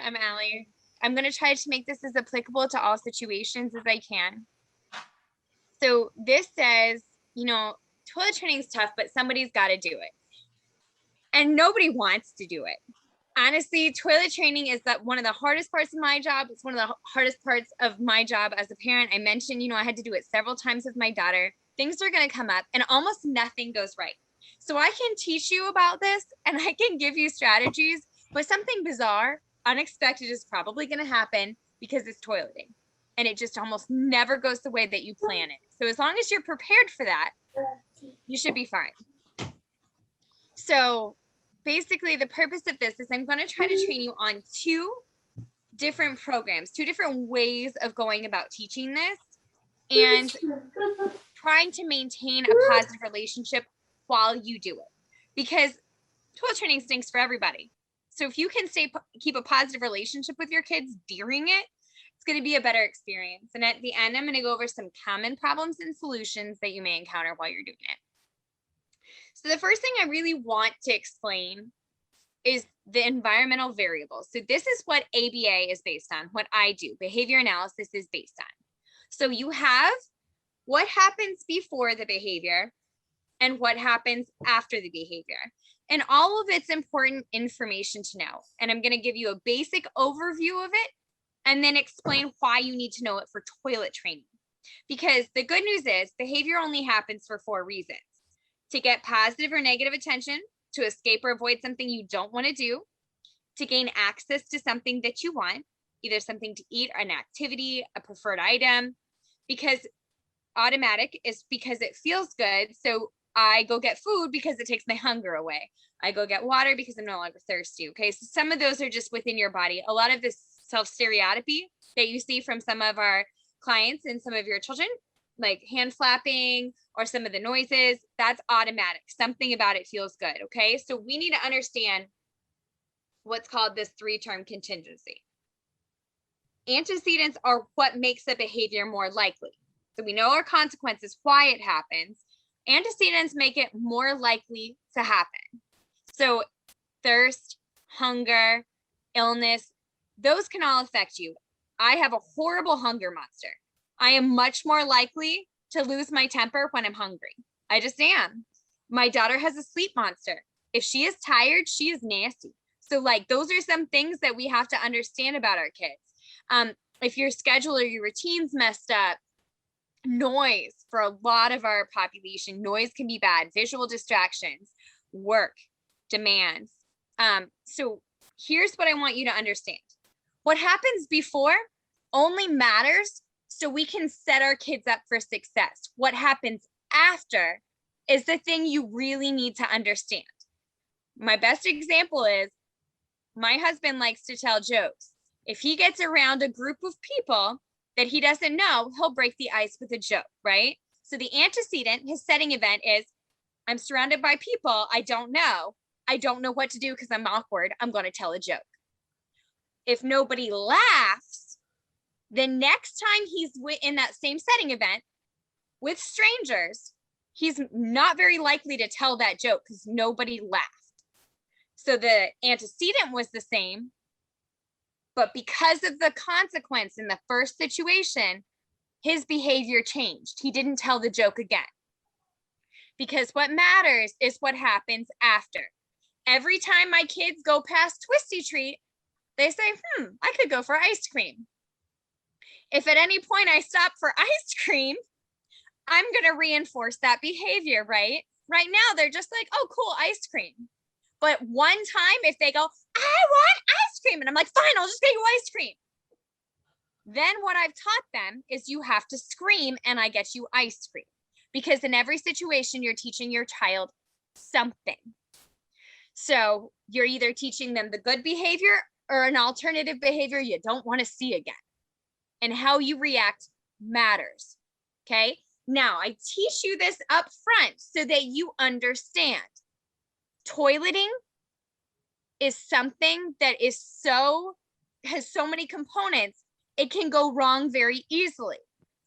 I'm Allie. I'm going to try to make this as applicable to all situations as I can. So this says, toilet training is tough, but somebody's got to do it. And nobody wants to do it. Honestly, toilet training is one of the hardest parts of my job. It's one of the hardest parts of my job as a parent. I mentioned, I had to do it several times with my daughter. Things are going to come up and almost nothing goes right. So I can teach you about this and I can give you strategies, but something bizarre, unexpected is probably going to happen because it's toileting. And it just almost never goes the way that you plan it. So as long as you're prepared for that, you should be fine. So basically the purpose of this is I'm going to try to train you on two different programs, two different ways of going about teaching this and trying to maintain a positive relationship while you do it, because toilet training stinks for everybody. So if you can keep a positive relationship with your kids during it, it's going to be a better experience. And at the end, I'm going to go over some common problems and solutions that you may encounter while you're doing it. So the first thing I really want to explain is the environmental variables. So this is what ABA is based on, what I do. Behavior analysis is based on. So you have what happens before the behavior and what happens after the behavior. And all of it's important information to know. And I'm going to give you a basic overview of it and then explain why you need to know it for toilet training. Because the good news is behavior only happens for 4 reasons: to get positive or negative attention, to escape or avoid something you don't want to do, to gain access to something that you want, either something to eat, an activity, a preferred item, because automatic is because it feels good. So I go get food because it takes my hunger away. I go get water because I'm no longer thirsty. Okay. So some of those are just within your body. A lot of this self-stereotypy that you see from some of our clients and some of your children, like hand flapping or some of the noises, that's automatic. Something about it feels good. Okay. So we need to understand what's called this 3-term contingency. Antecedents are what makes a behavior more likely. So we know our consequences, why it happens. Antecedents make it more likely to happen. So thirst, hunger, illness, those can all affect you. I have a horrible hunger monster. I am much more likely to lose my temper when I'm hungry. I just am. My daughter has a sleep monster. If she is tired, she is nasty. So those are some things that we have to understand about our kids. If your schedule or your routine's messed up, noise, for a lot of our population, noise can be bad. Visual distractions, work, demands. So here's what I want you to understand. What happens before only matters so we can set our kids up for success. What happens after is the thing you really need to understand. My best example is my husband likes to tell jokes. If he gets around a group of people that he doesn't know, he'll break the ice with a joke, right? So the antecedent, his setting event is, I'm surrounded by people I don't know. I don't know what to do because I'm awkward. I'm going to tell a joke. If nobody laughs, the next time he's in that same setting event with strangers, he's not very likely to tell that joke because nobody laughed. So the antecedent was the same, but because of the consequence in the first situation, his behavior changed. He didn't tell the joke again. Because what matters is what happens after. Every time my kids go past Twisty Treat, they say, I could go for ice cream. If at any point I stop for ice cream, I'm going to reinforce that behavior, right? Right now, they're just like, oh, cool, ice cream. But one time, if they go, I want ice cream, and I'm like, fine, I'll just get you ice cream. Then what I've taught them is you have to scream and I get you ice cream. Because in every situation, you're teaching your child something. So you're either teaching them the good behavior or an alternative behavior you don't want to see again. And how you react matters. Okay. Now I teach you this up front so that you understand. Toileting is something that has so many components, it can go wrong very easily.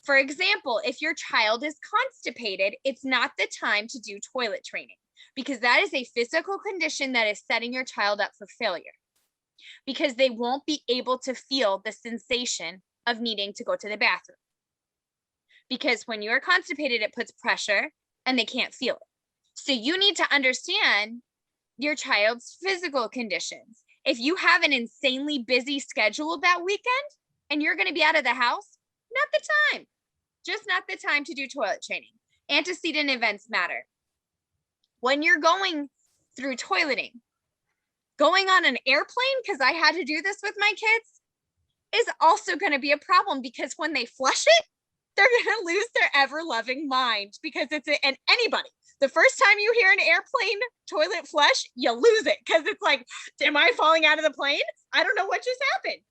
For example, if your child is constipated, it's not the time to do toilet training because that is a physical condition that is setting your child up for failure. because they won't be able to feel the sensation of needing to go to the bathroom. Because when you're constipated, it puts pressure and they can't feel it. So you need to understand your child's physical conditions. If you have an insanely busy schedule that weekend and you're going to be out of the house, not the time. Just not the time to do toilet training. Antecedent events matter. When you're going through toileting, going on an airplane, because I had to do this with my kids, is also going to be a problem, because when they flush it, they're going to lose their ever-loving mind, because and anybody, the first time you hear an airplane toilet flush, you lose it, because it's like, am I falling out of the plane? I don't know what just happened.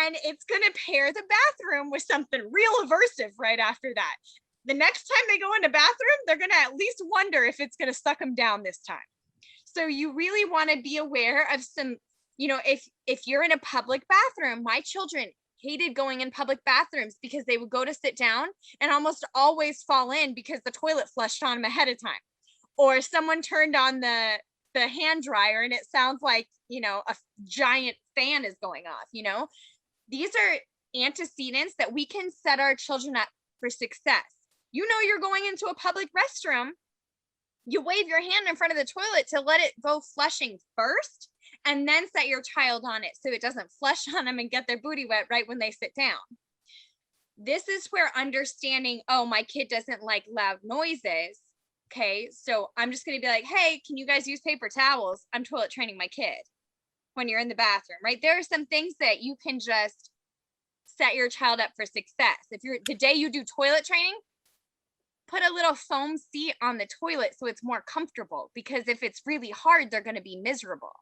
And it's going to pair the bathroom with something real aversive right after that. The next time they go in the bathroom, they're going to at least wonder if it's going to suck them down this time. So you really want to be aware of some, if you're in a public bathroom, my children hated going in public bathrooms because they would go to sit down and almost always fall in because the toilet flushed on them ahead of time. Or someone turned on the hand dryer and it sounds like, a giant fan is going off, These are antecedents that we can set our children up for success. You're going into a public restroom, you wave your hand in front of the toilet to let it go flushing first, and then set your child on it so it doesn't flush on them and get their booty wet right when they sit down. This is where understanding, my kid doesn't like loud noises. Okay, so I'm just going to be like, hey, can you guys use paper towels? I'm toilet training my kid when you're in the bathroom, right? There are some things that you can just set your child up for success. If the day you do toilet training, put a little foam seat on the toilet so it's more comfortable, because if it's really hard, they're going to be miserable.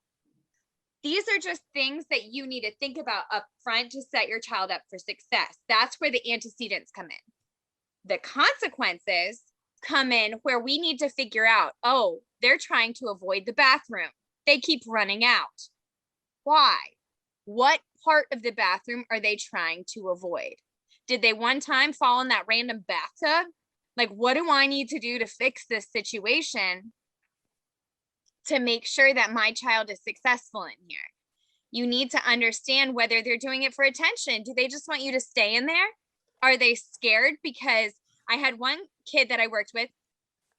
These are just things that you need to think about up front to set your child up for success. That's where the antecedents come in. The consequences come in where we need to figure out, they're trying to avoid the bathroom. They keep running out. Why? What part of the bathroom are they trying to avoid? Did they one time fall in that random bathtub? Like, what do I need to do to fix this situation to make sure that my child is successful in here? You need to understand whether they're doing it for attention. Do they just want you to stay in there? Are they scared? Because I had one kid that I worked with,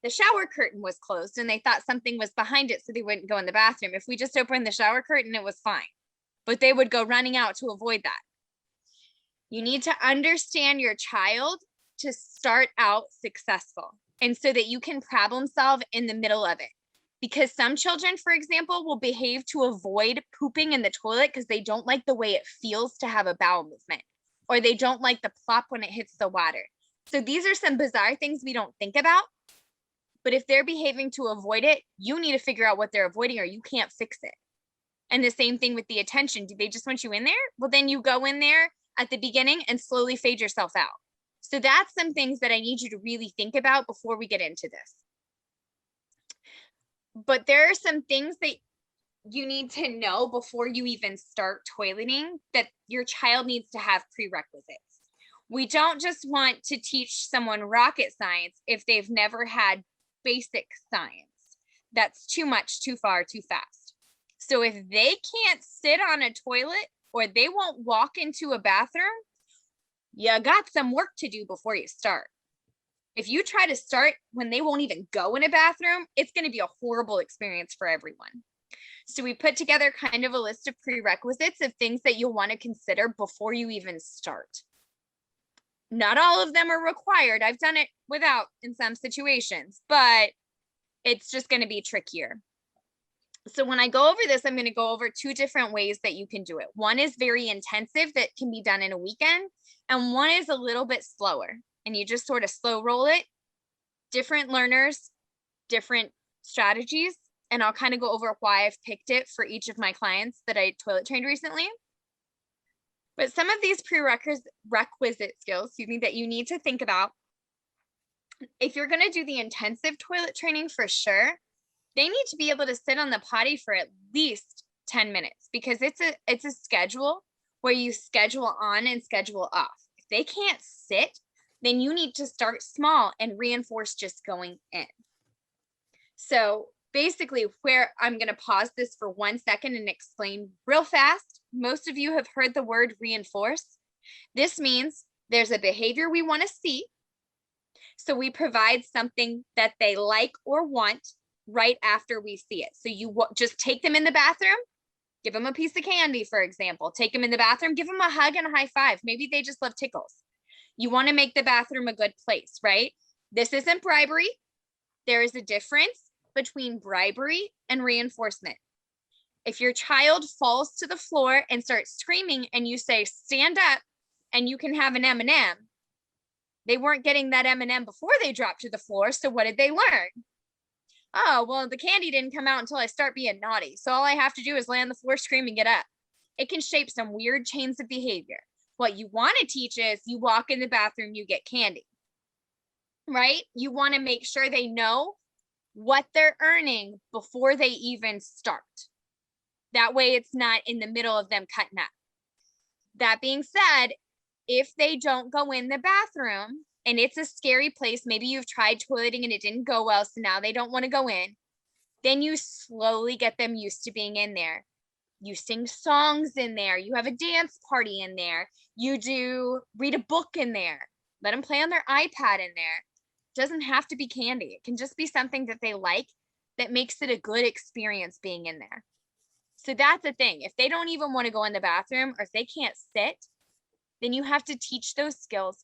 the shower curtain was closed and they thought something was behind it, so they wouldn't go in the bathroom. If we just opened the shower curtain, it was fine, but they would go running out to avoid that. You need to understand your child to start out successful, and so that you can problem solve in the middle of it. Because some children, for example, will behave to avoid pooping in the toilet because they don't like the way it feels to have a bowel movement, or they don't like the plop when it hits the water. So these are some bizarre things we don't think about. But if they're behaving to avoid it, you need to figure out what they're avoiding, or you can't fix it. And the same thing with the attention. Do they just want you in there? Well, then you go in there at the beginning and slowly fade yourself out. So that's some things that I need you to really think about before we get into this. But there are some things that you need to know before you even start toileting, that your child needs to have prerequisites. We don't just want to teach someone rocket science if they've never had basic science. That's too much, too far, too fast. So if they can't sit on a toilet or they won't walk into a bathroom, you got some work to do before you start. If you try to start when they won't even go in a bathroom, it's going to be a horrible experience for everyone. So we put together kind of a list of prerequisites of things that you'll want to consider before you even start. Not all of them are required. I've done it without in some situations, but it's just going to be trickier. So when I go over this, I'm going to go over two different ways that you can do it. One is very intensive that can be done in a weekend, and one is a little bit slower, and you just sort of slow roll it. Different learners, different strategies, and I'll kind of go over why I've picked it for each of my clients that I toilet trained recently. But some of these prerequisite skills, that you need to think about, if you're going to do the intensive toilet training for sure, they need to be able to sit on the potty for at least 10 minutes, because it's a schedule where you schedule on and schedule off. If they can't sit, then you need to start small and reinforce just going in. So basically where I'm going to pause this for 1 second and explain real fast. Most of you have heard the word reinforce. This means there's a behavior we want to see. So we provide something that they like or want right after we see it. So you just take them in the bathroom, give them a piece of candy, for example, take them in the bathroom, give them a hug and a high five. Maybe they just love tickles. You want to make the bathroom a good place, right? This isn't bribery. There is a difference between bribery and reinforcement. If your child falls to the floor and starts screaming and you say, stand up and you can have an M&M, they weren't getting that M&M before they dropped to the floor. So what did they learn? Oh, well, the candy didn't come out until I start being naughty. So all I have to do is lay on the floor, scream, and get up. It can shape some weird chains of behavior. What you want to teach is you walk in the bathroom, you get candy, right? You want to make sure they know what they're earning before they even start. That way it's not in the middle of them cutting up. That being said, if they don't go in the bathroom and it's a scary place, maybe you've tried toileting and it didn't go well, so now they don't want to go in, then you slowly get them used to being in there. You sing songs in there. You have a dance party in there. You read a book in there. Let them play on their iPad in there. It doesn't have to be candy. It can just be something that they like that makes it a good experience being in there. So that's the thing. If they don't even want to go in the bathroom or if they can't sit, then you have to teach those skills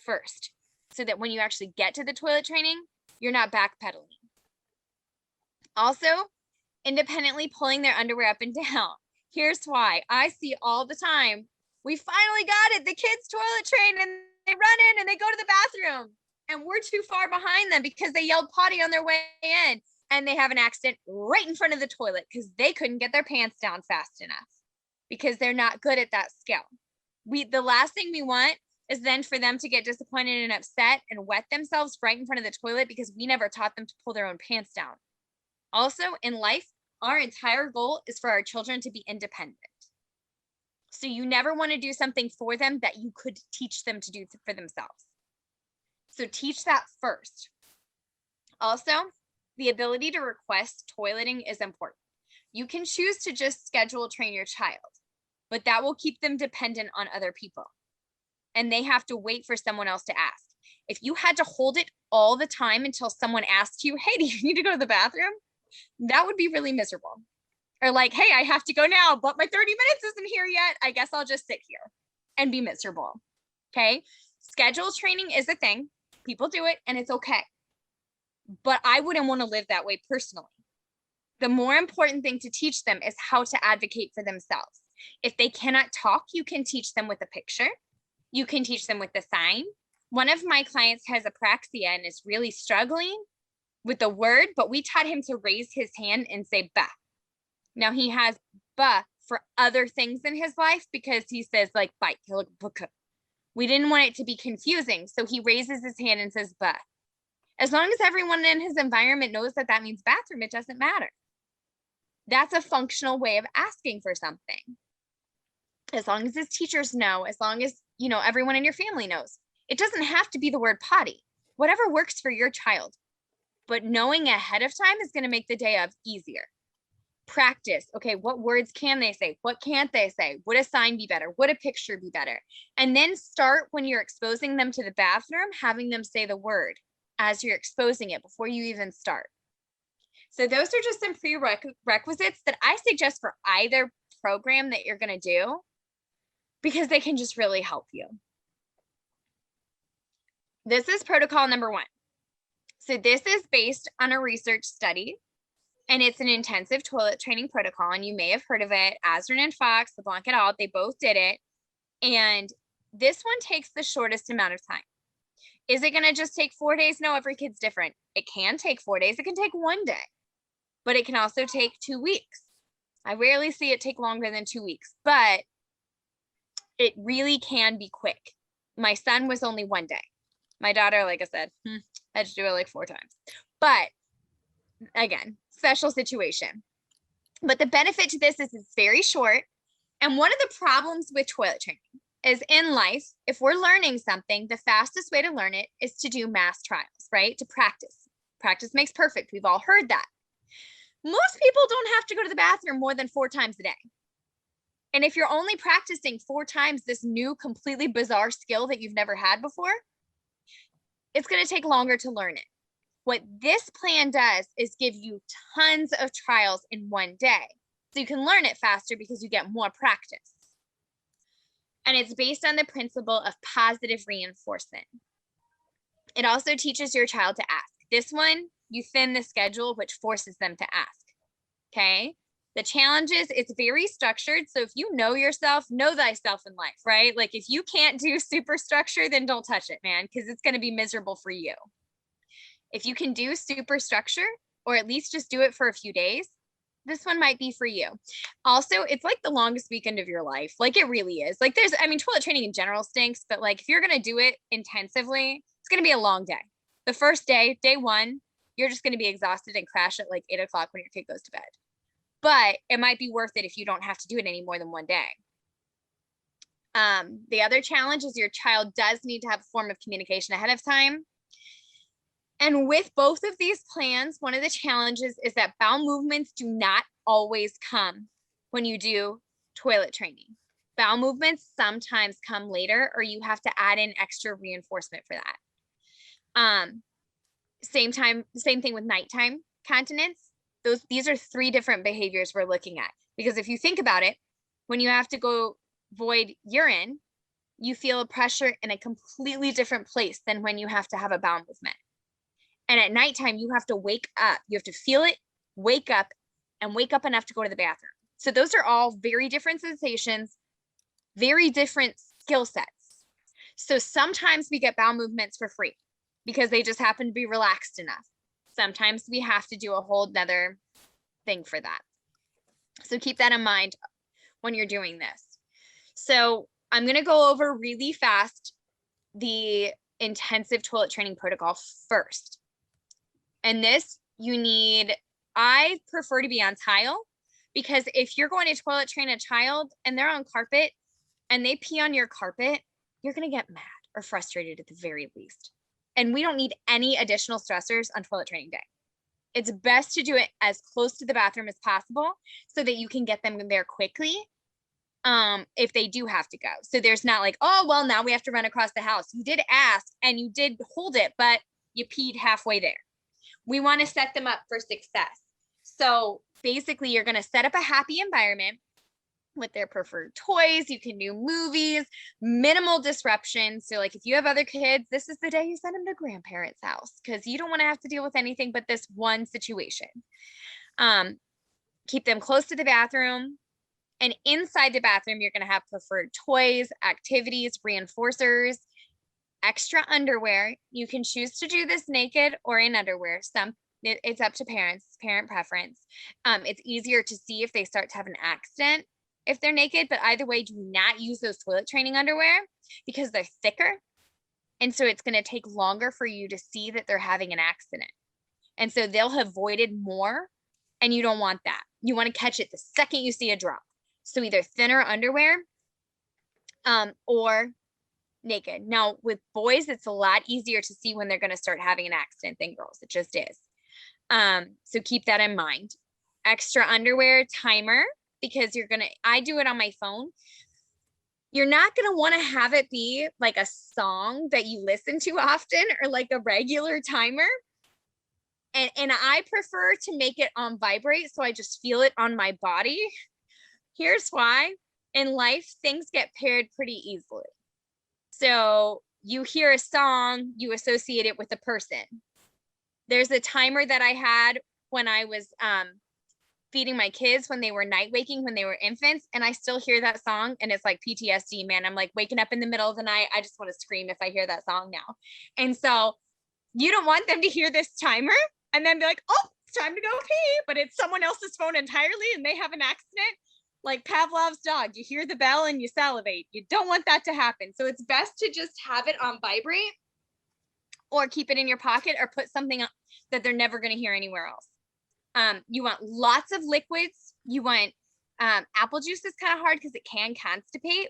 first so that when you actually get to the toilet training, you're not backpedaling. Also, independently pulling their underwear up and down. Here's why. I see all the time. We finally got it. The kids toilet train and they run in and they go to the bathroom and we're too far behind them because they yelled potty on their way in and they have an accident right in front of the toilet because they couldn't get their pants down fast enough because they're not good at that skill. The last thing we want is then for them to get disappointed and upset and wet themselves right in front of the toilet because we never taught them to pull their own pants down. Also, in life, our entire goal is for our children to be independent. So you never want to do something for them that you could teach them to do for themselves. So teach that first. Also, the ability to request toileting is important. You can choose to just schedule train your child, but that will keep them dependent on other people. And they have to wait for someone else to ask. If you had to hold it all the time until someone asked you, hey, do you need to go to the bathroom? That would be really miserable. Or like, hey, I have to go now, but my 30 minutes isn't here yet. I guess I'll just sit here and be miserable. Okay. Schedule training is a thing. People do it and it's okay. But I wouldn't want to live that way personally. The more important thing to teach them is how to advocate for themselves. If they cannot talk, you can teach them with a picture. You can teach them with a sign. One of my clients has apraxia and is really struggling with the word, but we taught him to raise his hand and say "ba." Now he has "ba" for other things in his life because he says like "bite." We didn't want it to be confusing, so he raises his hand and says "ba." As long as everyone in his environment knows that that means bathroom, it doesn't matter. That's a functional way of asking for something. As long as his teachers know, as long as, everyone in your family knows. It doesn't have to be the word potty. Whatever works for your child. But knowing ahead of time is going to make the day of easier. Practice. Okay, what words can they say? What can't they say? Would a sign be better? Would a picture be better? And then start when you're exposing them to the bathroom, having them say the word as you're exposing it before you even start. So those are just some prerequisites that I suggest for either program that you're going to do because they can just really help you. This is protocol number 1. So this is based on a research study, and it's an intensive toilet training protocol, and you may have heard of it. Azrin and Fox, LeBlanc et al., they both did it, and this one takes the shortest amount of time. Is it going to just take 4 days? No, every kid's different. It can take 4 days. It can take 1 day, but it can also take 2 weeks. I rarely see it take longer than 2 weeks, but it really can be quick. My son was only 1 day. My daughter, like I said, had to do it like 4 times. But again, special situation. But the benefit to this is it's very short. And one of the problems with toilet training is in life, if we're learning something, the fastest way to learn it is to do mass trials, right? To practice. Practice makes perfect. We've all heard that. Most people don't have to go to the bathroom more than 4 times a day. And if you're only practicing 4 times this new, completely bizarre skill that you've never had before, it's going to take longer to learn it. What this plan does is give you tons of trials in one day. So you can learn it faster because you get more practice. And it's based on the principle of positive reinforcement. It also teaches your child to ask. This one, you thin the schedule, which forces them to ask. Okay. The challenge is it's very structured. So if you know yourself, know thyself in life, right? Like if you can't do super structure, then don't touch it, man, because it's going to be miserable for you. If you can do super structure, or at least just do it for a few days, this one might be for you. Also, it's like the longest weekend of your life. Like it really is. Like toilet training in general stinks, but like if you're going to do it intensively, it's going to be a long day. The first day, day 1, you're just going to be exhausted and crash at like 8 o'clock when your kid goes to bed. But it might be worth it if you don't have to do it any more than one day. The other challenge is your child does need to have a form of communication ahead of time. And with both of these plans, one of the challenges is that bowel movements do not always come when you do toilet training. Bowel movements sometimes come later, or you have to add in extra reinforcement for that. Same thing with nighttime continence. These are 3 different behaviors we're looking at. Because if you think about it, when you have to go void urine, you feel pressure in a completely different place than when you have to have a bowel movement. And at nighttime, you have to wake up. You have to feel it, wake up, and wake up enough to go to the bathroom. So those are all very different sensations, very different skill sets. So sometimes we get bowel movements for free because they just happen to be relaxed enough. Sometimes we have to do a whole nother thing for that. So keep that in mind when you're doing this. So I'm going to go over really fast the intensive toilet training protocol first. And this I prefer to be on tile, because if you're going to toilet train a child and they're on carpet and they pee on your carpet, you're going to get mad or frustrated at the very least. And we don't need any additional stressors on toilet training day. It's best to do it as close to the bathroom as possible so that you can get them there quickly if they do have to go. So there's not like, oh, well, now we have to run across the house. You did ask and you did hold it, but you peed halfway there. We want to set them up for success. So basically, you're going to set up a happy environment with their preferred toys. You can do movies, minimal disruption. So like if you have other kids, this is the day you send them to grandparents' house because you don't want to have to deal with anything but this one situation. Keep them close to the bathroom. And inside the bathroom, you're going to have preferred toys, activities, reinforcers, extra underwear. You can choose to do this naked or in underwear. It's up to parents, parent preference. It's easier to see if they start to have an accident if they're naked, but either way, do not use those toilet training underwear because they're thicker. And so it's going to take longer for you to see that they're having an accident. And so they'll have voided more, and you don't want that. You want to catch it the second you see a drop. So either thinner underwear or naked. Now with boys, it's a lot easier to see when they're going to start having an accident than girls. It just is. So keep that in mind. Extra underwear, timer, because I do it on my phone. You're not going to want to have it be like a song that you listen to often or like a regular timer. And I prefer to make it on vibrate so I just feel it on my body. Here's why. In life, things get paired pretty easily. So you hear a song, you associate it with a person. There's a timer that I had when I was feeding my kids when they were night waking, when they were infants, and I still hear that song and it's like PTSD, man. I'm like waking up in the middle of the night. I just want to scream if I hear that song now. And so you don't want them to hear this timer and then be like, oh, it's time to go pee, but it's someone else's phone entirely and they have an accident. Like Pavlov's dog, you hear the bell and you salivate. You don't want that to happen. So it's best to just have it on vibrate or keep it in your pocket or put something that they're never going to hear anywhere else. You want lots of liquids. You want apple juice is kind of hard because it can constipate.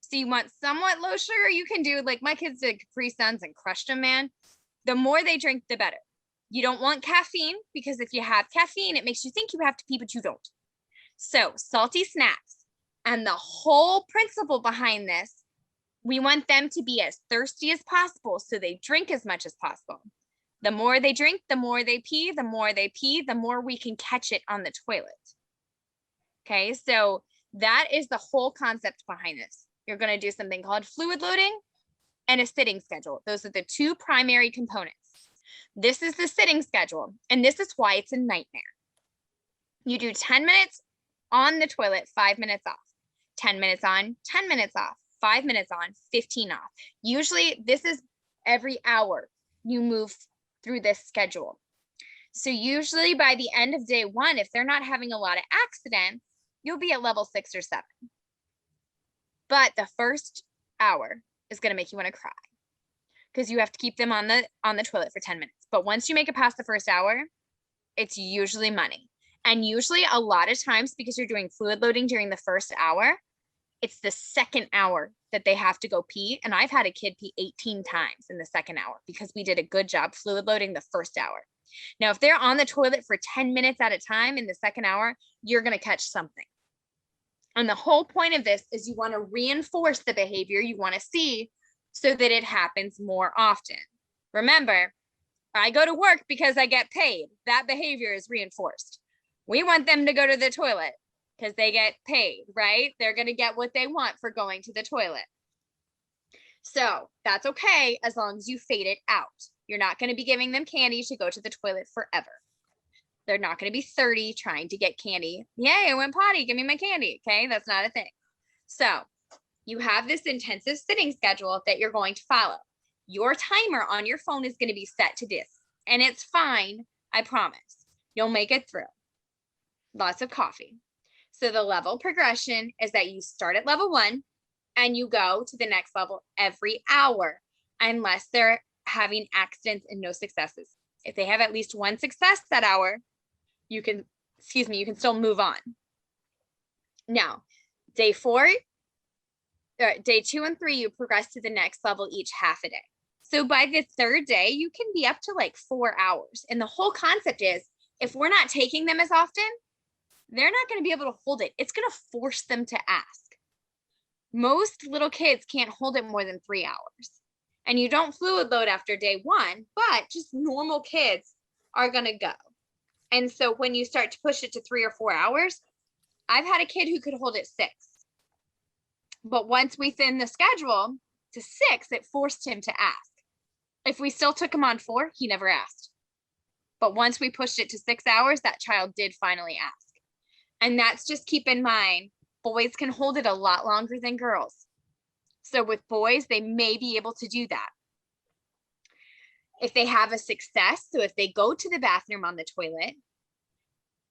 So you want somewhat low sugar. You can do like my kids did Capri Suns and crushed them, man. The more they drink, the better. You don't want caffeine because if you have caffeine, it makes you think you have to pee, but you don't. So salty snacks. And the whole principle behind this, we want them to be as thirsty as possible so they drink as much as possible. The more they drink, the more they pee, the more they pee, the more we can catch it on the toilet. Okay, so that is the whole concept behind this. You're going to do something called fluid loading and a sitting schedule. Those are the two primary components. This is the sitting schedule, and this is why it's a nightmare. You do 10 minutes on the toilet, 5 minutes off, 10 minutes on, 10 minutes off, 5 minutes on, 15 off. Usually this is every hour you move through this schedule. So usually by the end of day 1, if they're not having a lot of accidents, you'll be at level 6 or 7. But the first hour is going to make you want to cry because you have to keep them on the toilet for 10 minutes. But once you make it past the first hour, it's usually money. And usually a lot of times, because you're doing fluid loading during the first hour, it's the second hour that they have to go pee. And I've had a kid pee 18 times in the second hour because we did a good job fluid loading the first hour. Now, if they're on the toilet for 10 minutes at a time in the second hour, you're going to catch something. And the whole point of this is you want to reinforce the behavior you want to see so that it happens more often. Remember, I go to work because I get paid. That behavior is reinforced. We want them to go to the toilet because they get paid, right? They're going to get what they want for going to the toilet. So that's okay as long as you fade it out. You're not going to be giving them candy to go to the toilet forever. They're not going to be 30 trying to get candy. Yay, I went potty, give me my candy. Okay, that's not a thing. So you have this intensive sitting schedule that you're going to follow. Your timer on your phone is going to be set to this, and it's fine. I promise. You'll make it through. Lots of coffee. So the level progression is that you start at level 1 and you go to the next level every hour, unless they're having accidents and no successes. If they have at least 1 success that hour, you can still move on. Now, day 2 and 3, you progress to the next level each half a day. So by the 3rd day, you can be up to like 4 hours. And the whole concept is, if we're not taking them as often, they're not going to be able to hold it. It's going to force them to ask. Most little kids can't hold it more than 3 hours. And you don't fluid load after day 1, but just normal kids are going to go. And so when you start to push it to 3 or 4 hours, I've had a kid who could hold it 6. But once we thinned the schedule to 6, it forced him to ask. If we still took him on 4, he never asked. But once we pushed it to 6 hours, that child did finally ask. And that's just, keep in mind, boys can hold it a lot longer than girls. So with boys, they may be able to do that. If they have a success, so if they go to the bathroom on the toilet,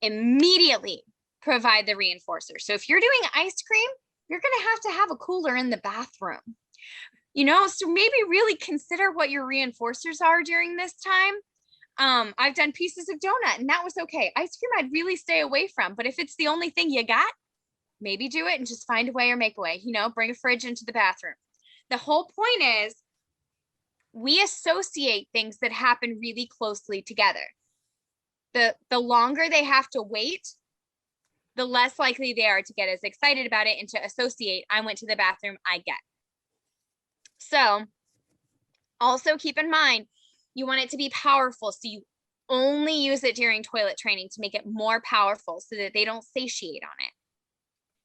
immediately provide the reinforcer. So if you're doing ice cream, you're going to have a cooler in the bathroom. So maybe really consider what your reinforcers are during this time. I've done pieces of donut and that was okay. Ice cream I'd really stay away from, but if it's the only thing you got, maybe do it and just find a way or make a way, bring a fridge into the bathroom. The whole point is we associate things that happen really closely together. The longer they have to wait, the less likely they are to get as excited about it and to associate, I went to the bathroom, I get. So also keep in mind, you want it to be powerful. So you only use it during toilet training to make it more powerful so that they don't satiate on it.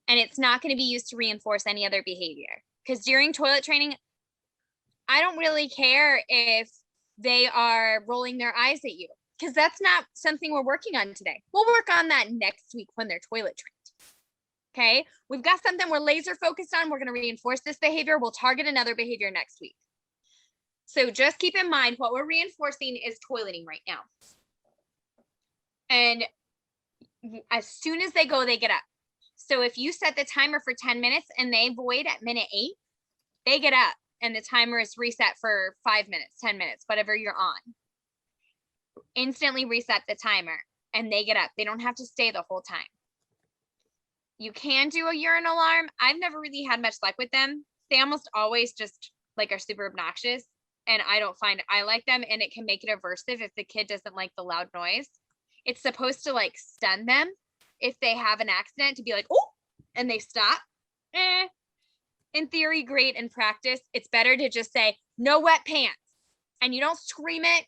And it's not going to be used to reinforce any other behavior. Because during toilet training, I don't really care if they are rolling their eyes at you, because that's not something we're working on today. We'll work on that next week when they're toilet trained. Okay, we've got something we're laser focused on. We're going to reinforce this behavior. We'll target another behavior next week. So just keep in mind what we're reinforcing is toileting right now. And as soon as they go, they get up. So if you set the timer for 10 minutes and they void at minute 8, they get up and the timer is reset for 5 minutes, 10 minutes, whatever you're on. Instantly reset the timer and they get up. They don't have to stay the whole time. You can do a urine alarm. I've never really had much luck with them. They almost always just are super obnoxious and I don't find I like them, and it can make it aversive if the kid doesn't like the loud noise. It's supposed to like stun them if they have an accident, to be like, oh, and they stop. In theory, great. In practice, it's better to just say, no wet pants. And you don't scream it.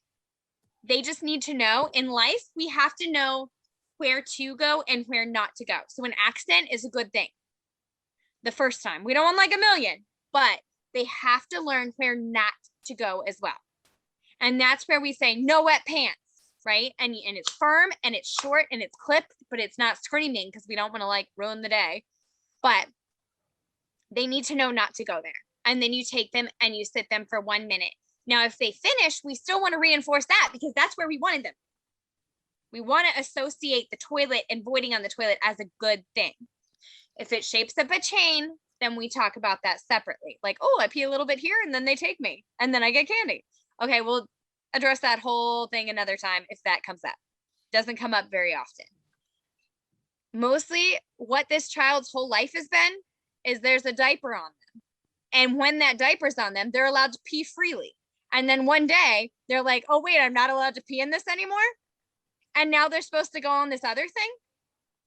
They just need to know. In life, we have to know where to go and where not to go. So an accident is a good thing the first time. We don't want like a million, but they have to learn where not to go as well. And that's where we say, no wet pants, right? And it's firm and it's short and it's clipped, but it's not screaming because we don't want to like ruin the day. But they need to know not to go there. And then you take them and you sit them for 1 minute. Now, if they finish, we still want to reinforce that because that's where we wanted them. We want to associate the toilet and voiding on the toilet as a good thing. If it shapes up a chain, then we talk about that separately. Like, oh, I pee a little bit here and then they take me and then I get candy. Okay, we'll address that whole thing another time if that comes up. Doesn't come up very often. Mostly what this child's whole life has been is there's a diaper on them. And when that diaper's on them, they're allowed to pee freely. And then one day they're like, oh, wait, I'm not allowed to pee in this anymore. And now they're supposed to go on this other thing.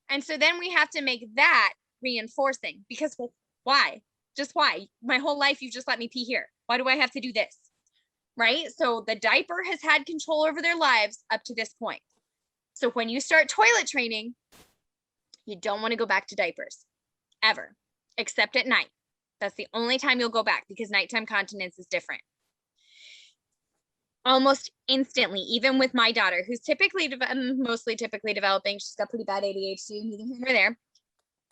And so then we have to make that reinforcing because why? Just why? My whole life, you've just let me pee here. Why do I have to do this? Right? So the diaper has had control over their lives up to this point. So when you start toilet training, you don't want to go back to diapers ever, except at night. That's the only time you'll go back because nighttime continence is different. Almost instantly, even with my daughter, who's mostly typically developing, she's got pretty bad ADHD, neither here nor there.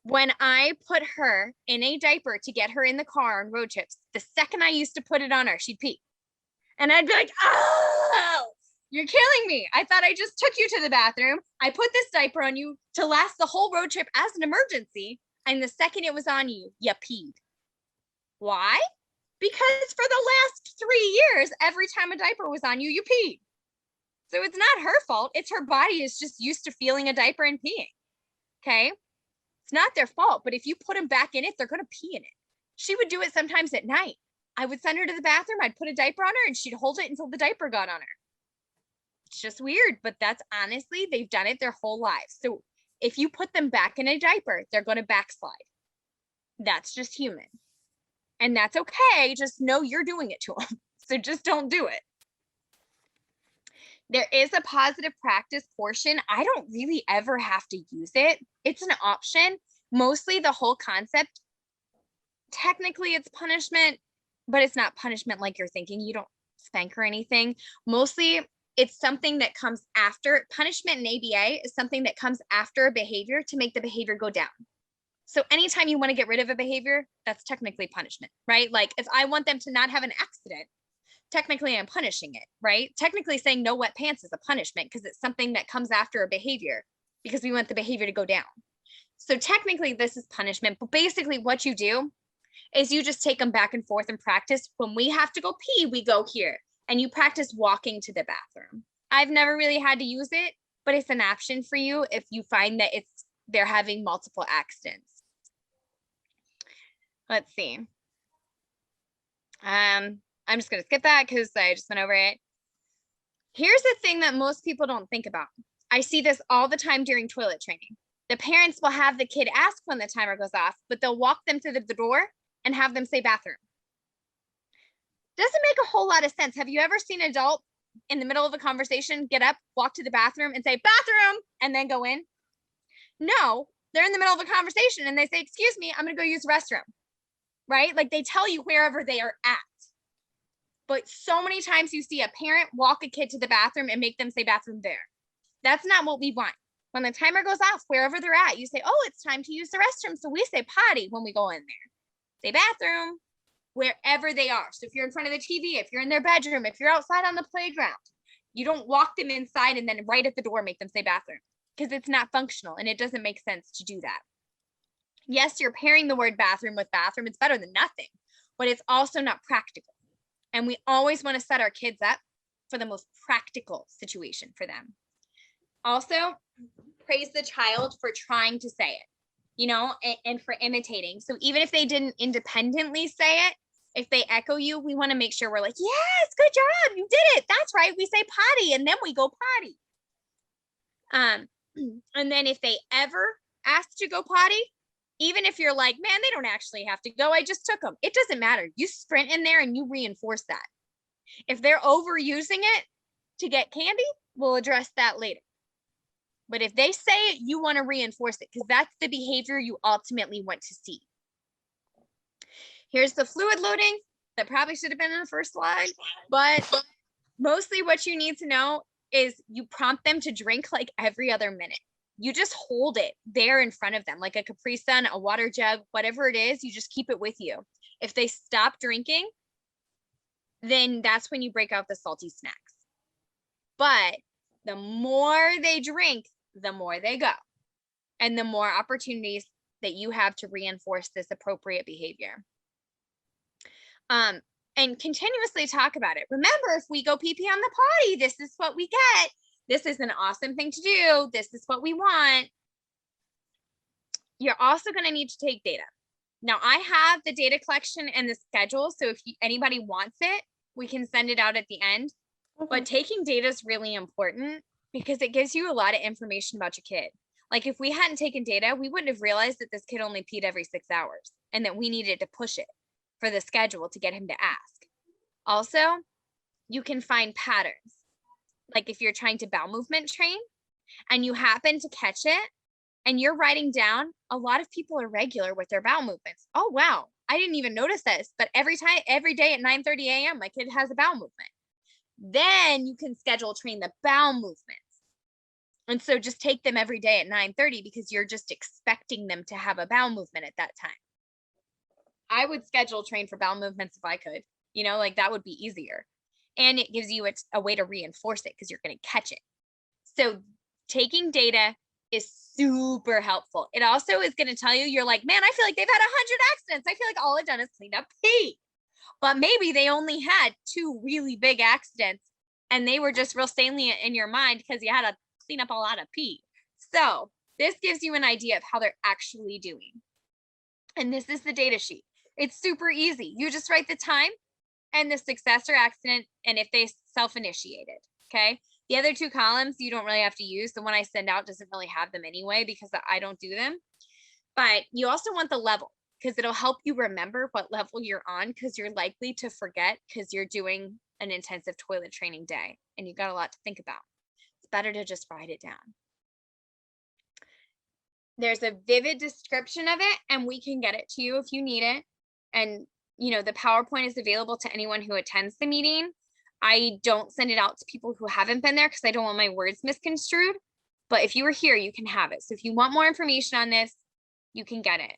When I put her in a diaper to get her in the car on road trips, the second I used to put it on her, she'd pee. And I'd be like, oh, you're killing me. I thought I just took you to the bathroom. I put this diaper on you to last the whole road trip as an emergency. And the second it was on you, you peed. Why? Because for the last 3 years, every time a diaper was on you, you peed. So it's not her fault. It's her body is just used to feeling a diaper and peeing. Okay? It's not their fault, but if you put them back in it, they're going to pee in it. She would do it sometimes at night. I would send her to the bathroom. I'd put a diaper on her and she'd hold it until the diaper got on her. It's just weird, but that's honestly, they've done it their whole lives. So if you put them back in a diaper, they're going to backslide. That's just human. And that's okay. Just know you're doing it to them. So just don't do it. There is a positive practice portion. I don't really ever have to use it. It's an option. Mostly the whole concept, technically it's punishment, but it's not punishment like you're thinking. You don't spank or anything. Mostly it's something that comes after. Punishment in ABA is something that comes after a behavior to make the behavior go down. So anytime you want to get rid of a behavior, that's technically punishment, right? Like if I want them to not have an accident, technically I'm punishing it, right? Technically saying no wet pants is a punishment because it's something that comes after a behavior because we want the behavior to go down. So technically this is punishment, but basically what you do is you just take them back and forth and practice. When we have to go pee, we go here and you practice walking to the bathroom. I've never really had to use it, but it's an option for you if you find that they're having multiple accidents. Let's see. I'm just going to skip that because I just went over it. Here's the thing that most people don't think about. I see this all the time during toilet training. The parents will have the kid ask when the timer goes off, but they'll walk them to the door and have them say bathroom. Doesn't make a whole lot of sense. Have you ever seen an adult in the middle of a conversation get up, walk to the bathroom and say bathroom and then go in? No, they're in the middle of a conversation and they say, excuse me, I'm going to go use the restroom. Right? Like they tell you wherever they are at. But so many times you see a parent walk a kid to the bathroom and make them say bathroom there. That's not what we want. When the timer goes off, wherever they're at, you say, oh, it's time to use the restroom. So we say potty when we go in there. Say bathroom wherever they are. So if you're in front of the TV, if you're in their bedroom, if you're outside on the playground, you don't walk them inside and then right at the door make them say bathroom because it's not functional and it doesn't make sense to do that. Yes, you're pairing the word bathroom with bathroom. It's better than nothing, but it's also not practical. And we always want to set our kids up for the most practical situation for them. Also, praise the child for trying to say it, and for imitating. So even if they didn't independently say it, If they echo you, we want to make sure we're like, yes, good job, you did it. That's right. We say potty and then we go potty. And then if they ever ask to go potty, even if you're like, man, they don't actually have to go, I just took them. It doesn't matter. You sprint in there and you reinforce that. If they're overusing it to get candy, we'll address that later. But if they say it, you want to reinforce it because that's the behavior you ultimately want to see. Here's the fluid loading that probably should have been in the first slide, but mostly what you need to know is you prompt them to drink like every other minute. You just hold it there in front of them, like a Capri Sun, a water jug, whatever it is, you just keep it with you. If they stop drinking, then that's when you break out the salty snacks. But the more they drink, the more they go. And the more opportunities that you have to reinforce this appropriate behavior. And continuously talk about it. Remember, if we go pee-pee on the potty, this is what we get. This is an awesome thing to do. This is what we want. You're also going to need to take data. Now, I have the data collection and the schedule. So if anybody wants it, we can send it out at the end. Okay. But taking data is really important because it gives you a lot of information about your kid. Like if we hadn't taken data, we wouldn't have realized that this kid only peed every 6 hours and that we needed to push it for the schedule to get him to ask. Also, you can find patterns. Like if you're trying to bowel movement train and you happen to catch it and you're writing down, a lot of people are regular with their bowel movements. Oh, wow. I didn't even notice this, but every day at 9:30 a.m., my kid has a bowel movement. Then you can schedule train the bowel movements. And so just take them every day at 9:30 because you're just expecting them to have a bowel movement at that time. I would schedule train for bowel movements if I could, like that would be easier. And it gives you a way to reinforce it because you're going to catch it. So taking data is super helpful. It also is going to tell you, you're like, man, I feel like they've had 100 accidents. I feel like all I've done is clean up pee. But maybe they only had 2 really big accidents and they were just real salient in your mind because you had to clean up a lot of pee. So this gives you an idea of how they're actually doing. And this is the data sheet. It's super easy. You just write the time and the success or accident and if they self-initiated, okay? The other 2 columns you don't really have to use. The one I send out doesn't really have them anyway because I don't do them. But you also want the level because it'll help you remember what level you're on because you're likely to forget because you're doing an intensive toilet training day and you've got a lot to think about. It's better to just write it down. There's a vivid description of it and we can get it to you if you need it. And, the PowerPoint is available to anyone who attends the meeting. I don't send it out to people who haven't been there because I don't want my words misconstrued. But if you were here, you can have it. So if you want more information on this, you can get it.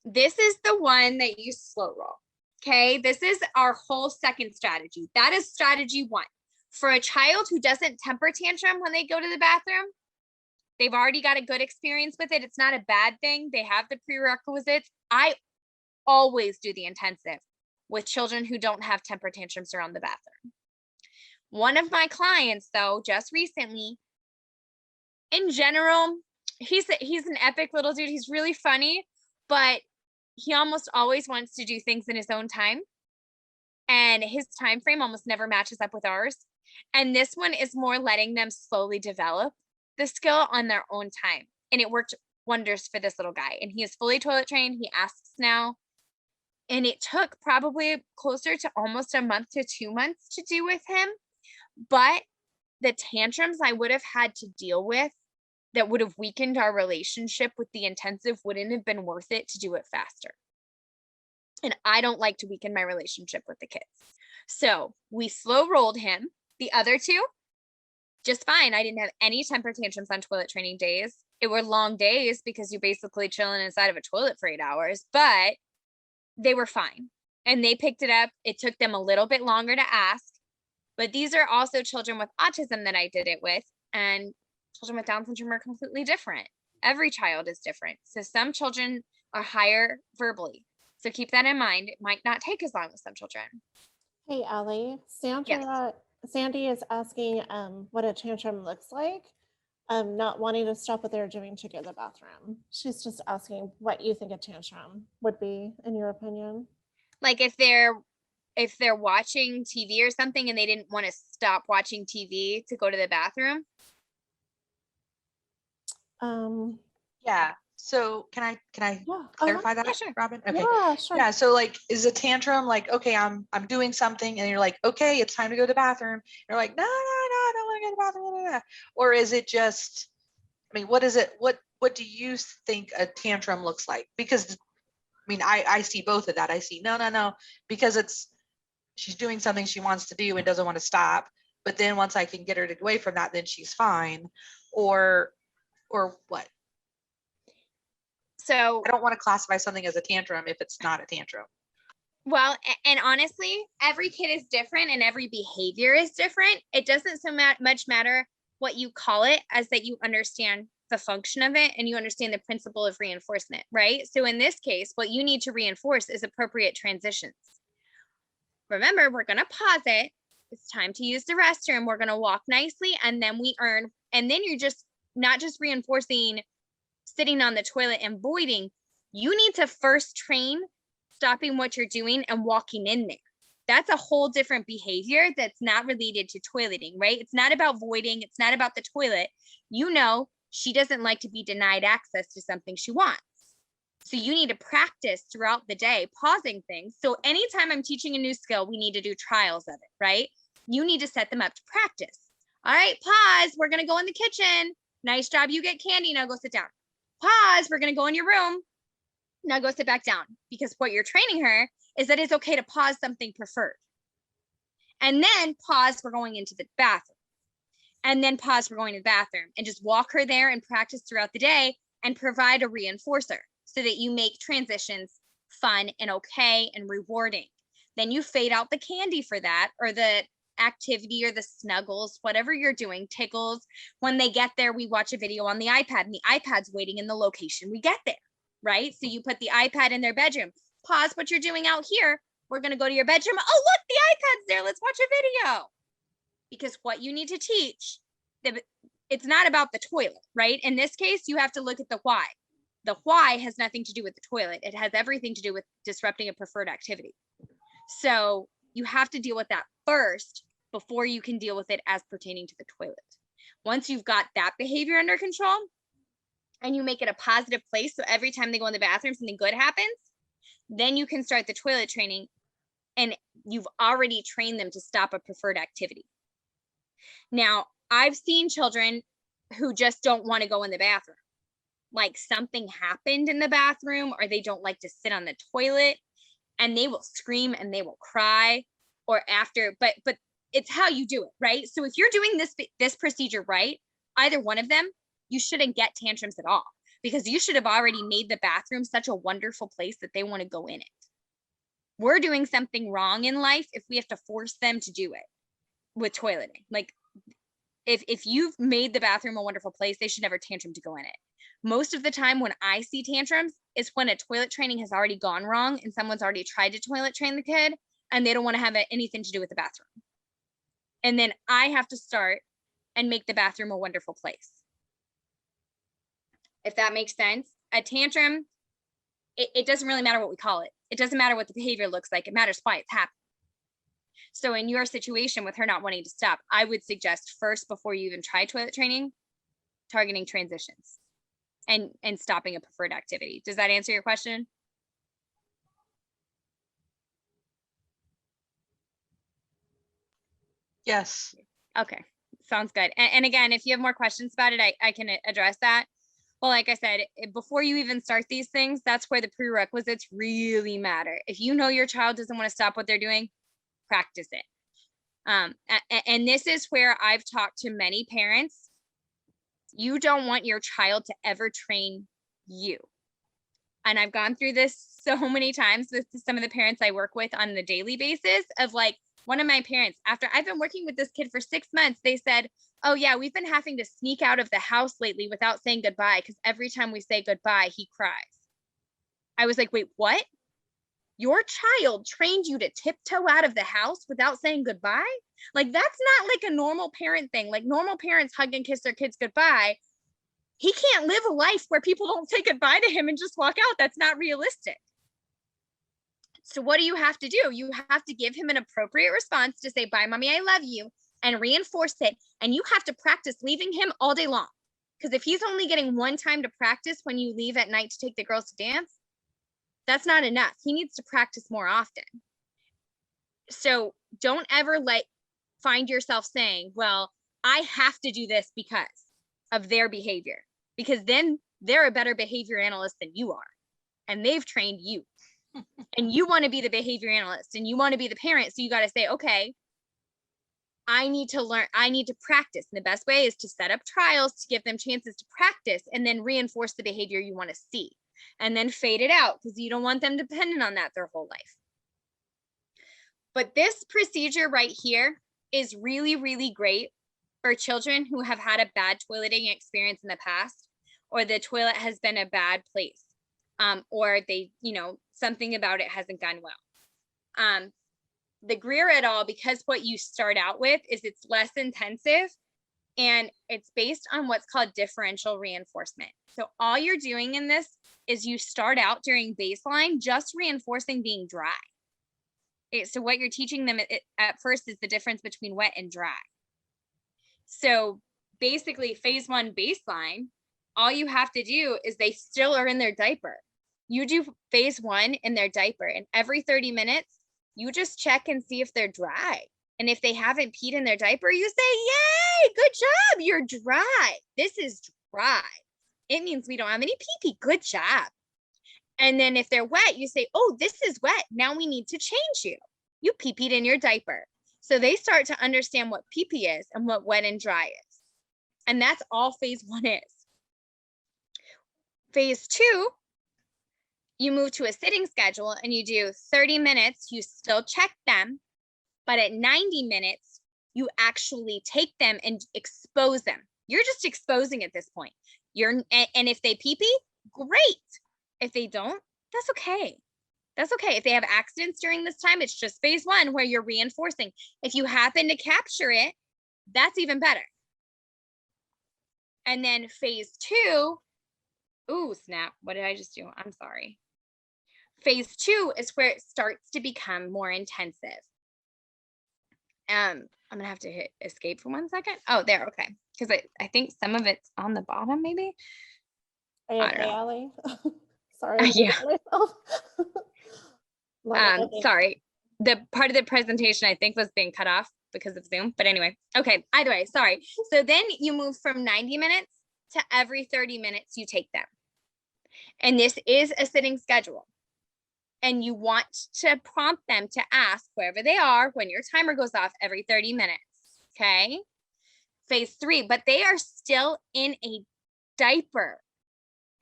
This is the one that you slow roll. Okay, this is our whole second strategy. That is strategy 1. For a child who doesn't temper tantrum when they go to the bathroom, they've already got a good experience with it. It's not a bad thing. They have the prerequisites. I always do the intensive with children who don't have temper tantrums around the bathroom. One of my clients, though, just recently, in general, he's an epic little dude. He's really funny, but he almost always wants to do things in his own time. And his time frame almost never matches up with ours. And this one is more letting them slowly develop the skill on their own time. And it worked wonders for this little guy. And he is fully toilet trained. He asks now. And it took probably closer to almost a month to 2 months to do with him. But the tantrums I would have had to deal with that would have weakened our relationship with the intensive wouldn't have been worth it to do it faster. And I don't like to weaken my relationship with the kids. So we slow rolled him. The other 2, just fine. I didn't have any temper tantrums on toilet training days. It were long days because you're basically chilling inside of a toilet for 8 hours, but they were fine. And they picked it up. It took them a little bit longer to ask, but these are also children with autism that I did it with. And children with Down syndrome are completely different. Every child is different. So some children are higher verbally. So keep that in mind. It might not take as long as some children. Hey, Allie. Sandy is asking what a tantrum looks like. Not wanting to stop what they're doing to go to the bathroom. She's just asking what you think a tantrum would be, in your opinion. Like if they're watching TV or something and they didn't want to stop watching TV to go to the bathroom. Yeah. So can I Yeah. clarify that, Yeah, sure. Robin? Okay. Yeah, sure. Yeah. So like, is a tantrum like, okay, I'm doing something, and you're like, okay, it's time to go to the bathroom. You're like, no, I don't want to go to the bathroom. Blah, blah, blah. Or is it just? I mean, what is it? What do you think a tantrum looks like? Because I mean, I see both of that. I see no, because she's doing something she wants to do and doesn't want to stop. But then once I can get her to away from that, then she's fine. Or what? So I don't want to classify something as a tantrum if it's not a tantrum. well, and honestly, every kid is different and every behavior is different. It doesn't so much matter what you call it as that you understand the function of it and you understand the principle of reinforcement, right? So in this case, what you need to reinforce is appropriate transitions. Remember, we're going to pause it. It's time to use the restroom. We're going to walk nicely and then and then you're just not just reinforcing sitting on the toilet and voiding. You need to first train stopping what you're doing and walking in there. That's a whole different behavior that's not related to toileting, right? It's not about voiding. It's not about the toilet. You know, she doesn't like to be denied access to something she wants. So you need to practice throughout the day, pausing things. So anytime I'm teaching a new skill, we need to do trials of it, right? You need to set them up to practice. All right, pause. We're going to go in the kitchen. Nice job. You get candy. Now go sit down. Pause. We're going to go in your room. Now go sit back down, because what you're training her is that it's okay to pause something preferred. And then pause, we're going into the bathroom. And then pause, we're going to the bathroom, and just walk her there and practice throughout the day and provide a reinforcer so that you make transitions fun and okay and rewarding. Then you fade out the candy for that, or the activity, or the snuggles, whatever you're doing, tickles. When they get there, we watch a video on the iPad, and the iPad's waiting in the location we get there, right? So you put the iPad in their bedroom. Pause what you're doing out here. We're going to go to your bedroom. Oh, look, the iPad's there. Let's watch a video. Because what you need to teach, it's not about the toilet, right? In this case, you have to look at the why. The why has nothing to do with the toilet. It has everything to do with disrupting a preferred activity. So you have to deal with that first before you can deal with it as pertaining to the toilet. Once you've got that behavior under control and you make it a positive place, so every time they go in the bathroom, something good happens, then you can start the toilet training, and you've already trained them to stop a preferred activity. Now, I've seen children who just don't want to go in the bathroom. Like something happened in the bathroom, or they don't like to sit on the toilet, and they will scream and they will cry, or after, but it's how you do it, right? So if you're doing this procedure right, either one of them, you shouldn't get tantrums at all, because you should have already made the bathroom such a wonderful place that they want to go in it. We're doing something wrong in life if we have to force them to do it with toileting. Like if you've made the bathroom a wonderful place, they should never tantrum to go in it. Most of the time when I see tantrums, it's when a toilet training has already gone wrong and someone's already tried to toilet train the kid and they don't want to have anything to do with the bathroom. And then I have to start and make the bathroom a wonderful place. If that makes sense. A tantrum, it doesn't really matter what we call it. It doesn't matter what the behavior looks like. It matters why it's happening. So in your situation with her not wanting to stop, I would suggest first, before you even try toilet training, targeting transitions and stopping a preferred activity. Does that answer your question? Yes. Okay, sounds good. And again, if you have more questions about it, I can address that. Well, like I said, before you even start these things, that's where the prerequisites really matter. If you know your child doesn't want to stop what they're doing, practice it. And this is where I've talked to many parents. You don't want your child to ever train you. And I've gone through this so many times with some of the parents I work with on the daily basis of like, one of my parents, after I've been working with this kid for 6 months, they said, oh yeah, we've been having to sneak out of the house lately without saying goodbye, because every time we say goodbye, he cries. I was like, wait, what? Your child trained you to tiptoe out of the house without saying goodbye? Like, that's not like a normal parent thing. Like, normal parents hug and kiss their kids goodbye. He can't live a life where people don't say goodbye to him and just walk out. That's not realistic. So what do you have to do? You have to give him an appropriate response to say, bye, mommy, I love you, and reinforce it. And you have to practice leaving him all day long. Because if he's only getting one time to practice when you leave at night to take the girls to dance, that's not enough. He needs to practice more often. So don't ever find yourself saying, well, I have to do this because of their behavior, because then they're a better behavior analyst than you are. And they've trained you. And you want to be the behavior analyst and you want to be the parent. So you got to say, okay, I need to learn, I need to practice. And the best way is to set up trials to give them chances to practice and then reinforce the behavior you want to see and then fade it out because you don't want them dependent on that their whole life. But this procedure right here is really, really great for children who have had a bad toileting experience in the past, or the toilet has been a bad place, or they, something about it hasn't gone well. The Greer et al., because what you start out with is it's less intensive and it's based on what's called differential reinforcement. So all you're doing in this is you start out during baseline just reinforcing being dry. So what you're teaching them at first is the difference between wet and dry. So basically phase 1 baseline, all you have to do is they still are in their diaper. You do phase 1 in their diaper, and every 30 minutes, you just check and see if they're dry. And if they haven't peed in their diaper, you say, yay, good job, you're dry. This is dry. It means we don't have any pee-pee, good job. And then if they're wet, you say, oh, this is wet. Now we need to change you. You pee-peed in your diaper. So they start to understand what pee-pee is and what wet and dry is. And that's all phase 1 is. Phase 2, you move to a sitting schedule and you do 30 minutes, you still check them, but at 90 minutes, you actually take them and expose them. You're just exposing at this point. And if they pee-pee, great. If they don't, that's okay. That's okay. If they have accidents during this time, it's just phase 1 where you're reinforcing. If you happen to capture it, that's even better. And then phase 2, ooh, snap. What did I just do? I'm sorry. Phase 2 is where it starts to become more intensive. I'm gonna have to hit escape for 1 second. Oh, there, okay. Because I think some of it's on the bottom, maybe. Are you okay, Allie? Sorry. Yeah. Sorry. The part of the presentation I think was being cut off because of Zoom. But anyway, okay. Either way, sorry. So then you move from 90 minutes to every 30 minutes you take them. And this is a sitting schedule. And you want to prompt them to ask wherever they are when your timer goes off every 30 minutes. Okay. Phase 3, but they are still in a diaper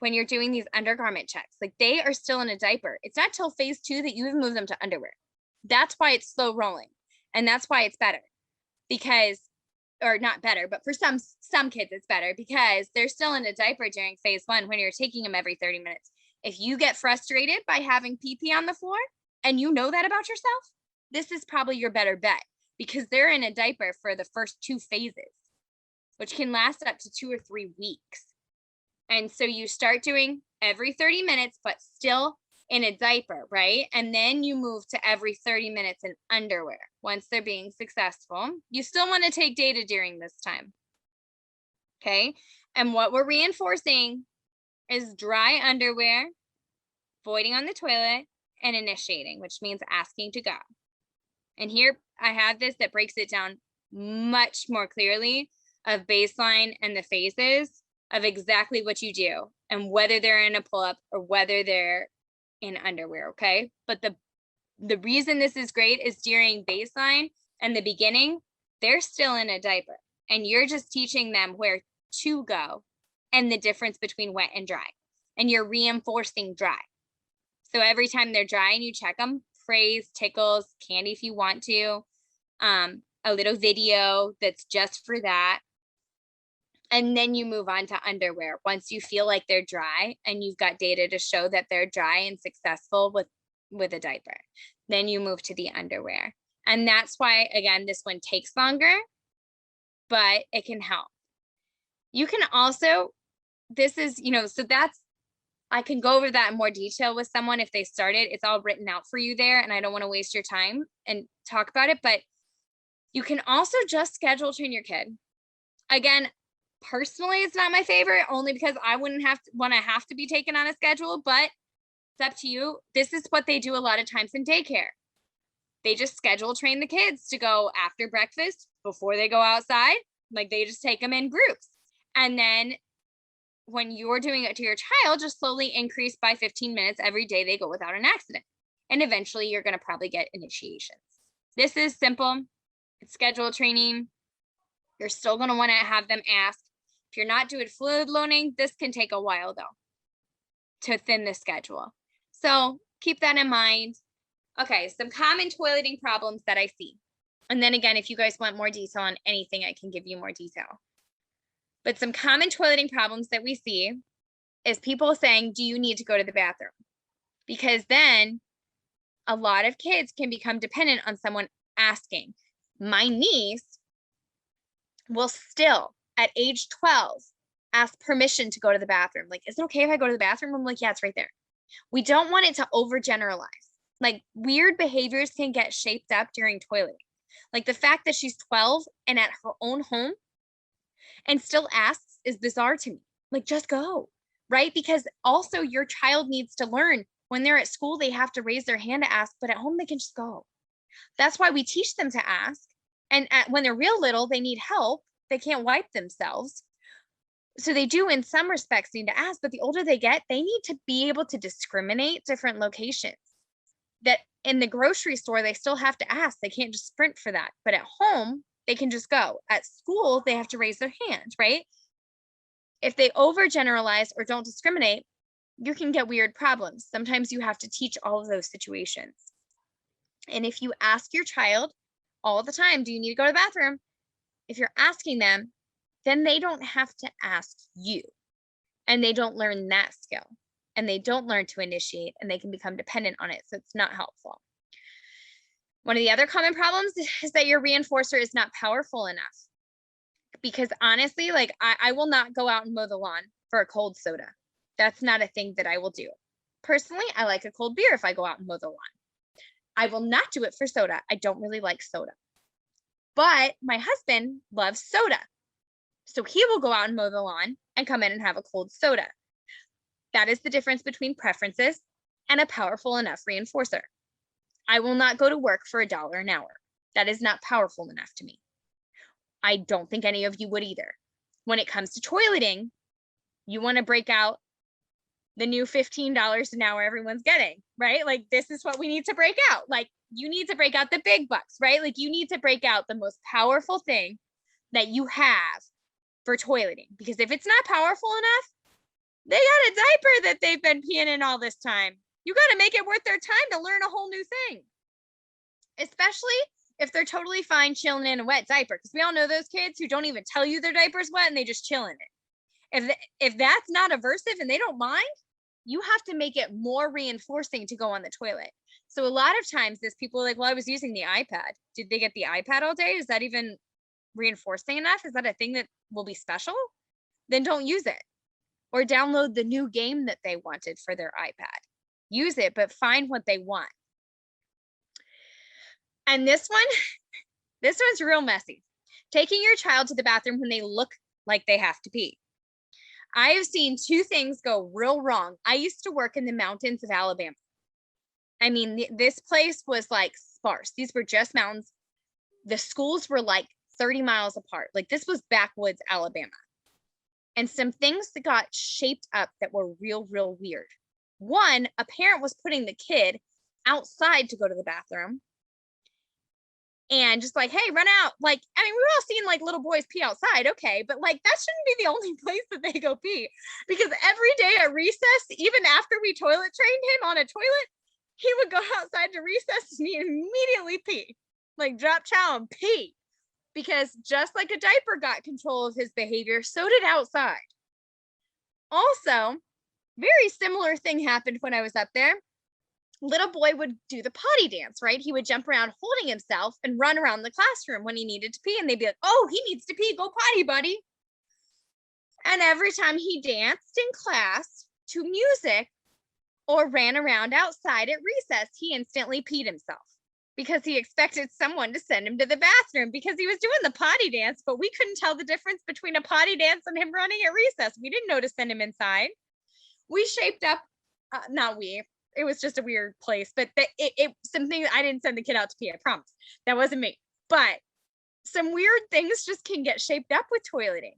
when you're doing these undergarment checks. Like they are still in a diaper. It's not till phase 2 that you even move them to underwear. That's why it's slow rolling. And that's why it's better because, or not better, but for some kids it's better because they're still in a diaper during phase 1 when you're taking them every 30 minutes. If you get frustrated by having pee-pee on the floor and you know that about yourself, this is probably your better bet because they're in a diaper for the first 2 phases, which can last up to 2 or 3 weeks. And so you start doing every 30 minutes, but still in a diaper, right? And then you move to every 30 minutes in underwear. Once they're being successful, you still want to take data during this time. Okay. And what we're reinforcing is dry underwear, voiding on the toilet, and initiating, which means asking to go. And here I have this that breaks it down much more clearly of baseline and the phases of exactly what you do and whether they're in a pull-up or whether they're in underwear, okay? But the reason this is great is during baseline and the beginning, they're still in a diaper and you're just teaching them where to go and the difference between wet and dry. And you're reinforcing dry. So every time they're dry and you check them, praise, tickles, candy if you want to, a little video that's just for that. And then you move on to underwear. Once you feel like they're dry and you've got data to show that they're dry and successful with a diaper, then you move to the underwear. And that's why, again, this one takes longer, but it can help. You can also, this is, so that's I can go over that in more detail with someone if they started. It's all written out for you there, and I don't want to waste your time and talk about it, but you can also just schedule train your kid. Again, personally, it's not my favorite, only because I wouldn't want to be taken on a schedule, but it's up to you. This is what they do a lot of times in daycare. They just schedule train the kids to go after breakfast, before they go outside. Like, they just take them in groups. And then when you're doing it to your child, just slowly increase by 15 minutes every day they go without an accident. And eventually you're going to probably get initiations. This is simple. It's schedule training. You're still going to want to have them ask. If you're not doing fluid loaning, this can take a while though to thin the schedule. So keep that in mind. Okay, some common toileting problems that I see. And then again, if you guys want more detail on anything, I can give you more detail. But some common toileting problems that we see is people saying, do you need to go to the bathroom? Because then a lot of kids can become dependent on someone asking. My niece will still, at age 12, ask permission to go to the bathroom. Like, is it okay if I go to the bathroom? I'm like, yeah, it's right there. We don't want it to overgeneralize. Like, weird behaviors can get shaped up during toileting. Like, the fact that she's 12 and at her own home and still asks is bizarre to me. Like, just go, right? Because also your child needs to learn when they're at school, they have to raise their hand to ask, but at home they can just go. That's why we teach them to ask. And when they're real little, they need help. They can't wipe themselves. So they do in some respects need to ask, but the older they get, they need to be able to discriminate different locations. That in the grocery store, they still have to ask. They can't just sprint for that. But at home, they can just go. At school, they have to raise their hand, right? If they overgeneralize or don't discriminate, you can get weird problems. Sometimes you have to teach all of those situations. And if you ask your child all the time, do you need to go to the bathroom? If you're asking them, then they don't have to ask you. And they don't learn that skill. And they don't learn to initiate, and they can become dependent on it. So it's not helpful. One of the other common problems is that your reinforcer is not powerful enough. Because honestly, like, I will not go out and mow the lawn for a cold soda. That's not a thing that I will do. Personally, I like a cold beer if I go out and mow the lawn. I will not do it for soda. I don't really like soda. But my husband loves soda. So he will go out and mow the lawn and come in and have a cold soda. That is the difference between preferences and a powerful enough reinforcer. I will not go to work for $1 an hour. That is not powerful enough to me. I don't think any of you would either. When it comes to toileting, you want to break out the new $15 an hour everyone's getting, right? Like, this is what we need to break out. Like, you need to break out the big bucks, right? Like, you need to break out the most powerful thing that you have for toileting. Because if it's not powerful enough, they got a diaper that they've been peeing in all this time. You got to make it worth their time to learn a whole new thing. Especially if they're totally fine chilling in a wet diaper. Because we all know those kids who don't even tell you their diaper's wet and they just chill in it. If that's not aversive and they don't mind, you have to make it more reinforcing to go on the toilet. So a lot of times there's people like, well, I was using the iPad. Did they get the iPad all day? Is that even reinforcing enough? Is that a thing that will be special? Then don't use it. Or download the new game that they wanted for their iPad. Use it, but find what they want. And this one's real messy. Taking your child to the bathroom when they look like they have to pee. I have seen two things go real wrong. I used to work in the mountains of Alabama. I mean, this place was like sparse. These were just mountains. The schools were like 30 miles apart. Like, this was backwoods Alabama. And some things that got shaped up that were real weird. One, a parent was putting the kid outside to go to the bathroom. And just like, hey, run out. Like, I mean, we were all seeing like little boys pee outside. Okay. But like, that shouldn't be the only place that they go pee. Because every day at recess, even after we toilet trained him on a toilet, he would go outside to recess and he'd immediately pee. Like, drop chow and pee. Because just like a diaper got control of his behavior, so did outside. Also, very similar thing happened when I was up there. Little boy would do the potty dance, right? He would jump around holding himself and run around the classroom when he needed to pee. And they'd be like, oh, he needs to pee, go potty, buddy. And every time he danced in class, to music or ran around outside at recess, he instantly peed himself because he expected someone to send him to the bathroom because he was doing the potty dance, but we couldn't tell the difference between a potty dance and him running at recess. We didn't know to send him inside. We shaped up, it was just a weird place, but it something I didn't send the kid out to pee, I promise. That wasn't me. But some weird things just can get shaped up with toileting.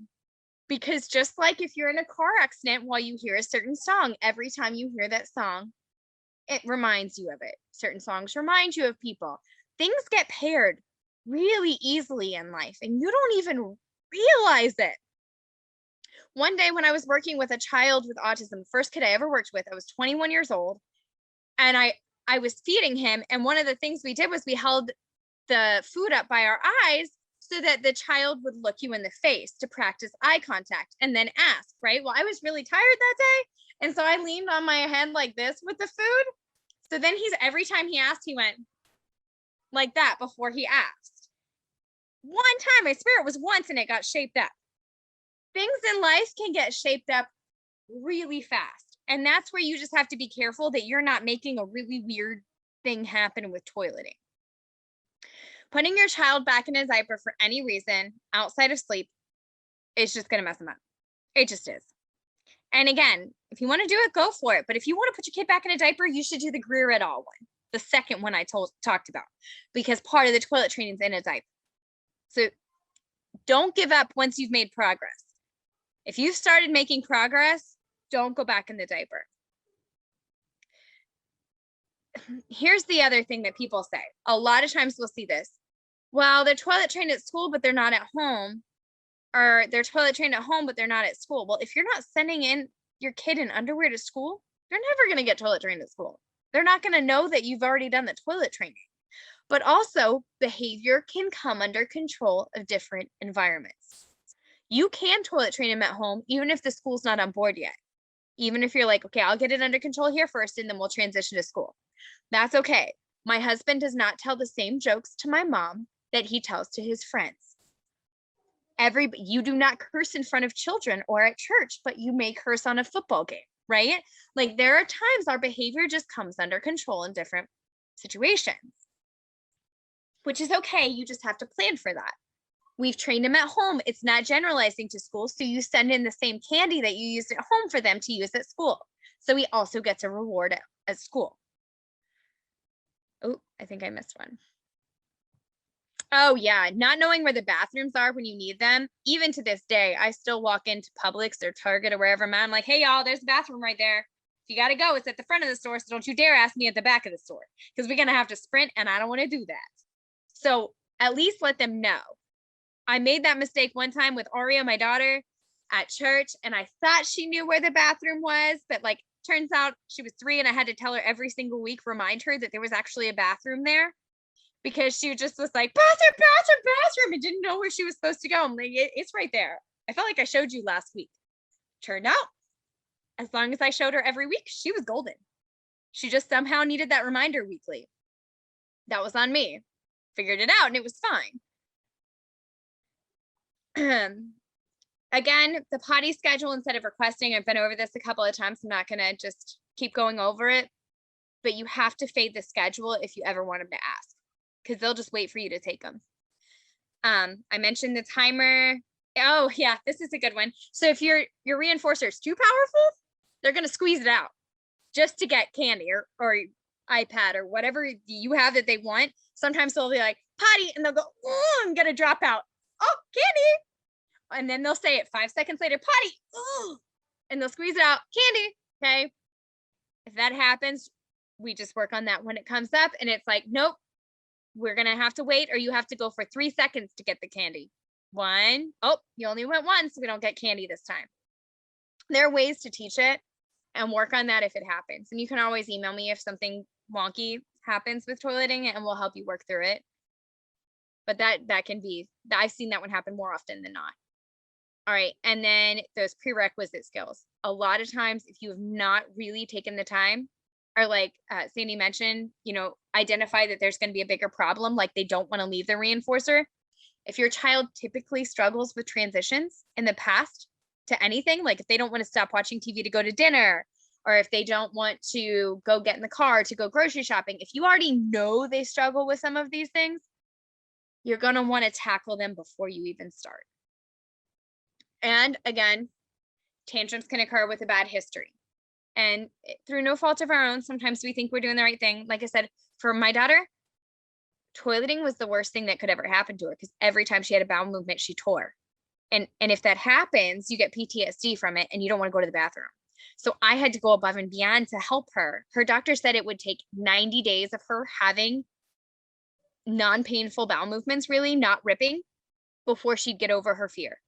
Because just like if you're in a car accident while you hear a certain song, every time you hear that song, it reminds you of it. Certain songs remind you of people. Things get paired really easily in life, and you don't even realize it. One day when I was working with a child with autism, the first kid I ever worked with, I was 21 years old, and I was feeding him, and one of the things we did was we held the food up by our eyes so that the child would look you in the face to practice eye contact and then ask, right? Well, I was really tired that day, and so I leaned on my head like this with the food. So then every time he asked, he went like that before he asked. One time, I swear it was once, and it got shaped up. Things in life can get shaped up really fast. And that's where you just have to be careful that you're not making a really weird thing happen with toileting. Putting your child back in a diaper for any reason outside of sleep is just going to mess them up. It just is. And again, if you want to do it, go for it. But if you want to put your kid back in a diaper, you should do the Greer et al. One, the second one I talked about, because part of the toilet training is in a diaper. So don't give up once you've made progress. If you've started making progress, don't go back in the diaper. Here's the other thing that people say. A lot of times we'll see this. Well, they're toilet trained at school, but they're not at home. Or they're toilet trained at home, but they're not at school. Well, if you're not sending in your kid in underwear to school, they're never going to get toilet trained at school. They're not going to know that you've already done the toilet training. But also, behavior can come under control of different environments. You can toilet train them at home, even if the school's not on board yet. Even if you're like, okay, I'll get it under control here first, and then we'll transition to school. That's okay. My husband does not tell the same jokes to my mom that he tells to his friends. You do not curse in front of children or at church, but you may curse on a football game, right? Like there are times our behavior just comes under control in different situations, which is okay. You just have to plan for that. We've trained them at home. It's not generalizing to school. So you send in the same candy that you used at home for them to use at school. So he also gets a reward at school. Oh, I think I missed one. Oh yeah, not knowing where the bathrooms are when you need them. Even to this day, I still walk into Publix or Target or wherever I'm at. I'm like, hey y'all, there's the bathroom right there. If you gotta go, it's at the front of the store. So don't you dare ask me at the back of the store because we're gonna have to sprint and I don't want to do that. So at least let them know. I made that mistake one time with Aria, my daughter, at church, and I thought she knew where the bathroom was, but like turns out she was 3 and I had to tell her every single week, remind her that there was actually a bathroom there. Because she just was like, bathroom, and didn't know where she was supposed to go. I'm like, it's right there. I felt like I showed you last week. Turned out, as long as I showed her every week, she was golden. She just somehow needed that reminder weekly. That was on me. Figured it out and it was fine. Again, the potty schedule instead of requesting, I've been over this a couple of times. I'm not going to just keep going over it. But you have to fade the schedule if you ever want them to ask. Because they'll just wait for you to take them. I mentioned the timer. Oh yeah, this is a good one. So if your reinforcer is too powerful, they're gonna squeeze it out just to get candy or iPad or whatever you have that they want. Sometimes they'll be like, potty, and they'll go, oh, I'm gonna drop out. Oh, candy. And then they'll say it 5 seconds later, potty, oh, and they'll squeeze it out, candy. Okay. If that happens, we just work on that when it comes up and it's like, nope. We're going to have to wait, or you have to go for 3 seconds to get the candy. 1. Oh, you only went once. So we don't get candy this time. There are ways to teach it and work on that if it happens. And you can always email me if something wonky happens with toileting and we'll help you work through it. But that can be, I've seen that one happen more often than not. All right. And then those prerequisite skills. A lot of times, if you have not really taken the time, or like Sandy mentioned, identify that there's going to be a bigger problem, like they don't want to leave the reinforcer. If your child typically struggles with transitions in the past to anything, like if they don't want to stop watching TV to go to dinner, or if they don't want to go get in the car to go grocery shopping, if you already know they struggle with some of these things, you're going to want to tackle them before you even start. And again, tantrums can occur with a bad history. And through no fault of our own, sometimes we think we're doing the right thing. Like I said, for my daughter, toileting was the worst thing that could ever happen to her, because every time she had a bowel movement, she tore. And if that happens, you get PTSD from it and you don't want to go to the bathroom. So I had to go above and beyond to help her. Her doctor said it would take 90 days of her having non-painful bowel movements, really not ripping, before she'd get over her fear.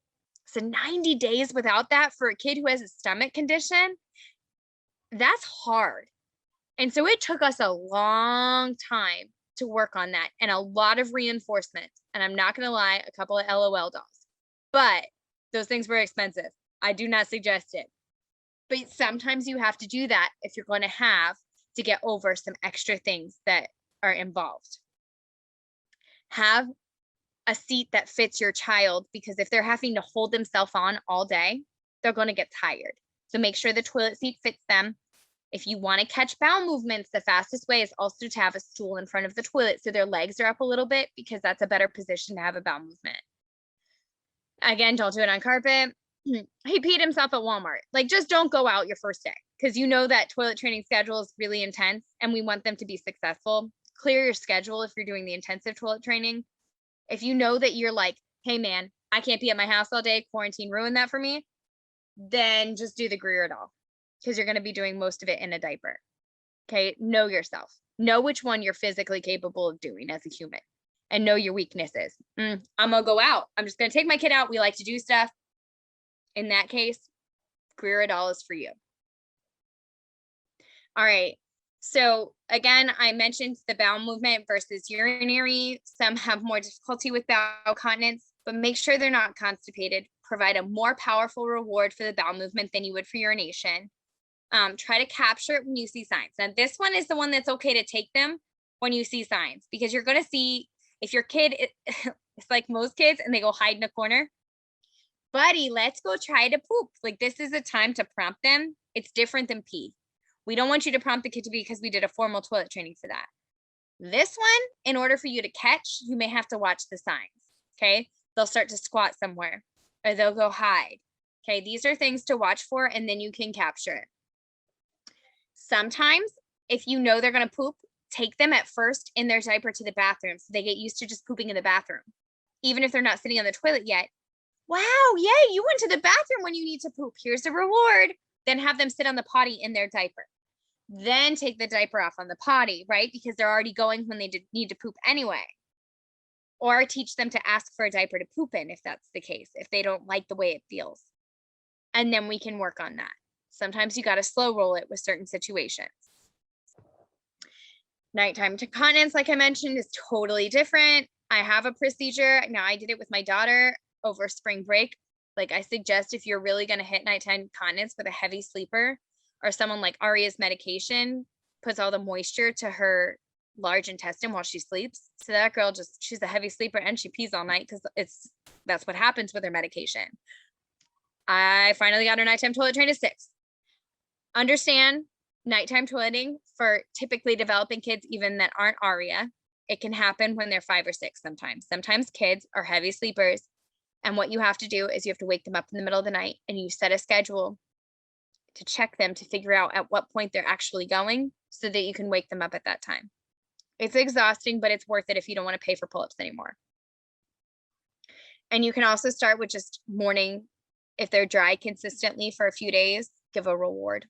So 90 days without that for a kid who has a stomach condition, that's hard. And so it took us a long time to work on that and a lot of reinforcement. And I'm not going to lie, a couple of LOL dolls, but those things were expensive. I do not suggest it. But sometimes you have to do that if you're going to have to get over some extra things that are involved. Have a seat that fits your child, because if they're having to hold themselves on all day, they're going to get tired. So make sure the toilet seat fits them. If you want to catch bowel movements, the fastest way is also to have a stool in front of the toilet so their legs are up a little bit, because that's a better position to have a bowel movement. Again, don't do it on carpet. He peed himself at Walmart. Like, just don't go out your first day, because you know that toilet training schedule is really intense and we want them to be successful. Clear your schedule if you're doing the intensive toilet training. If you know that you're like, hey man, I can't be at my house all day, quarantine ruined that for me, then just do the Greer doll, because you're going to be doing most of it in a diaper. Okay, know yourself. Know which one you're physically capable of doing as a human, and know your weaknesses. I'm gonna go out. I'm just gonna take my kid out. We like to do stuff. In that case, Greer doll is for you. All right. So again, I mentioned the bowel movement versus urinary. Some have more difficulty with bowel continence, but make sure they're not constipated. Provide a more powerful reward for the bowel movement than you would for urination. Try to capture it when you see signs. And this one is the one that's okay to take them when you see signs, because you're going to see if your kid, it's like most kids, and they go hide in a corner. Buddy, let's go try to poop. Like, this is a time to prompt them. It's different than pee. We don't want you to prompt the kid to pee because we did a formal toilet training for that. This one, in order for you to catch, you may have to watch the signs. Okay. They'll start to squat somewhere, or they'll go hide. Okay. These are things to watch for, and then you can capture it. Sometimes if you know they're going to poop, take them at first in their diaper to the bathroom, so they get used to just pooping in the bathroom. Even if they're not sitting on the toilet yet. Wow, yay, you went to the bathroom when you need to poop. Here's a reward. Then have them sit on the potty in their diaper. Then take the diaper off on the potty, right? Because they're already going when they need to poop anyway. Or teach them to ask for a diaper to poop in if that's the case, if they don't like the way it feels. And then we can work on that. Sometimes you got to slow roll it with certain situations. Nighttime continence, like I mentioned, is totally different. I have a procedure. Now, I did it with my daughter over spring break. Like, I suggest if you're really going to hit nighttime continence with a heavy sleeper, or someone like Aria's medication puts all the moisture to her large intestine while she sleeps. So that girl she's a heavy sleeper and she pees all night, because that's what happens with her medication. I finally got her nighttime toilet trained at 6. Understand nighttime toileting for typically developing kids, even that aren't Aria. It can happen when they're 5 or 6 sometimes. Sometimes kids are heavy sleepers. And what you have to do is you have to wake them up in the middle of the night, and you set a schedule to check them to figure out at what point they're actually going, so that you can wake them up at that time. It's exhausting, but it's worth it if you don't want to pay for pull-ups anymore. And you can also start with just morning. If they're dry consistently for a few days, give a reward.